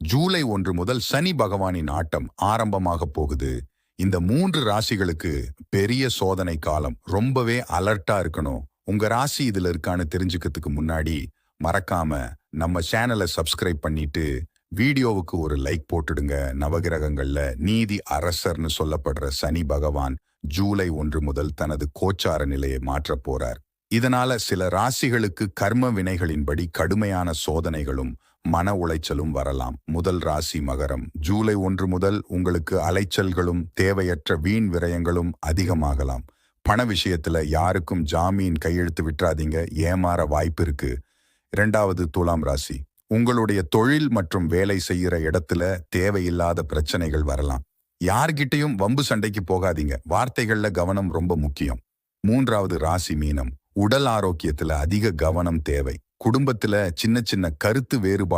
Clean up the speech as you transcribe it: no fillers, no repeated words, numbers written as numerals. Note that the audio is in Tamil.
ஜூலை 1 முதல் சனி பகவானின் ஆட்டம் ஆரம்பமாக போகுது. இந்த 3 ராசிகளுக்கு பெரிய சோதனை காலம். ரொம்பவே அலர்ட்டா இருக்கணும். உங்க ராசி இதுல இருக்கான்னு தெரிஞ்சுக்கிறதுக்கு முன்னாடி மறக்காம நம்ம சேனலை சப்ஸ்கிரைப் பண்ணிட்டு வீடியோவுக்கு ஒரு லைக் போட்டுடுங்க. நவகிரகங்கள்ல நீதி அரசர்னு சொல்லப்படுற சனி பகவான் ஜூலை 1 முதல் தனது கோச்சார நிலையை மாற்றப் போறார். இதனால சில ராசிகளுக்கு கர்ம வினைகளின்படி கடுமையான சோதனைகளும் மன உளைச்சலும் வரலாம். முதல் ராசி மகரம். ஜூலை 1 முதல் உங்களுக்கு அலைச்சல்களும் தேவையற்ற வீண் விரயங்களும் அதிகமாகலாம். பண விஷயத்துல யாருக்கும் ஜாமீன் கையெழுத்து விட்டுறாதீங்க, ஏமாற வாய்ப்பு இருக்கு. இரண்டாவது துலாம் ராசி. உங்களுடைய தொழில் மற்றும் வேலை செய்யற இடத்துல தேவையில்லாத பிரச்சனைகள் வரலாம். யார்கிட்டையும் வம்பு சண்டைக்கு போகாதீங்க, வார்த்தைகள்ல கவனம் ரொம்ப முக்கியம். மூன்றாவது ராசி மீனம். உடல் ஆரோக்கியத்துல அதிக கவனம் தேவை. குடும்பத்துல சின்ன சின்ன கருத்து வேறுபாடு